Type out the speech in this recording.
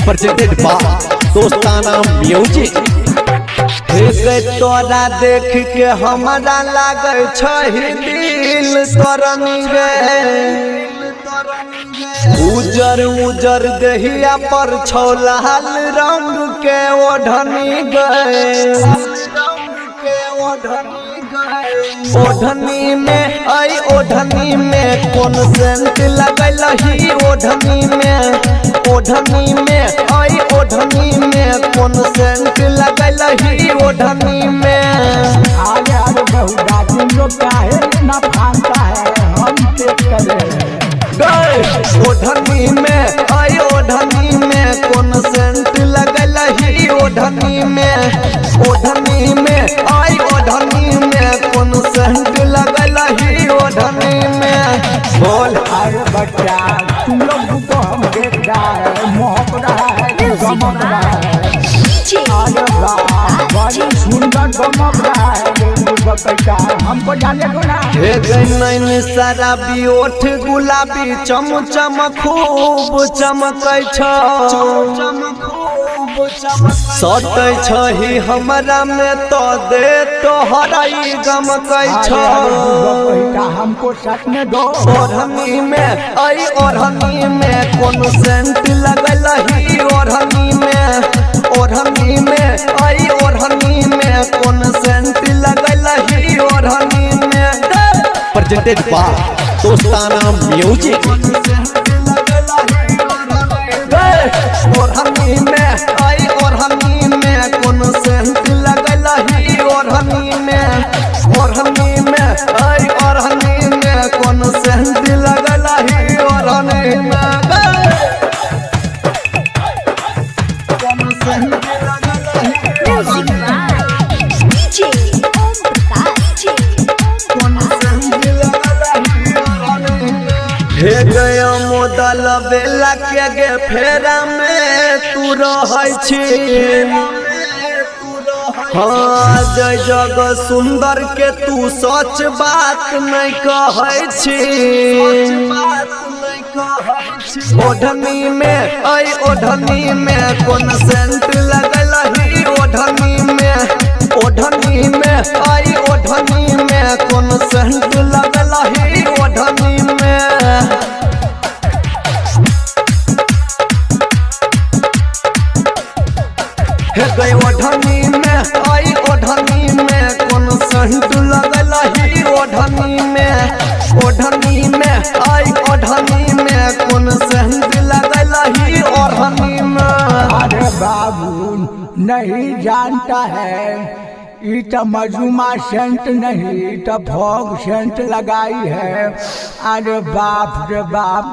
presented by दोस्ताना music. तोरा देख के हमारा लागे छही दिल तरनी गे, उजर उजर देहिया पर छौ लाल रंग के ओढ़नी गे, ओढ़नी में आई ओढ़नी में कौन सेंट लगल ही ओढ़नी में, ओढ़नी में आई ओढ़नी में कौन सेंट लगल ही ओढ़नी में। आगे आगे बहुधा तुम लोग काहे ना भानता है हम चेक करें। ओढ़नी में आई ओढ़नी में कौन सेंट लगल ही ओढ़नी में, ओढ़नी में आई ओढ़नी में कौन सेंट लगल ही ओढ़नी में। बोल अरे बच्चा तुम लोग को हम देख रहा है, मोहक रहा है, गमक रहा है। अरे वाह बड़ी सुंदर गमक रहा है बच्चा, हमको जाने दो ना। नैन शराबी ओठ गुलाबी चम चम खूब चमकै सटै छही हमरा में तो दे तोहराई गमकै हमको सटने दो। ओढ़नी में आई ओढ़नी में कौन सेंट लगल ही ओढ़नी में, ओढ़नी में आई ओढ़नी में कौन सेंट लगल ही ओढ़नी में। presented by दोस्ताना म्यूजिक। ओढ़नी में आई ओढ़नी में कौन सेंट लगल ही ओढ़नी में, ओढ़नी में आई ओढ़नी में कौन सेंट लगल ही ओढ़नी में, कौन सेंट लगल ही ओढ़नी में। हे गया मोदल बेला के गे फेरा में तू रहै छी, हाँ जय जग सुंदर के तू सच बात नहीं कहै छी। ओढ़नी में आई ओढ़नी में कौन सेंट लगल ही ओढ़नी में, ओढ़नी में आई ओढ़नी में कौन सेंट लगल ही ओढ़नी में। हे गई ओढ़नी में आई ओढ़नी में कौन सेंट लगल ही ओढ़नी में, ओढ़नी में आई ओढ़नी में कौन सेंट लगल ही ओढ़नी में। अरे बाबू नहीं जानता है, ये तो मजुमा सेंट नहीं तो भोग सेंट लगाई है। अरे बाप रे बाप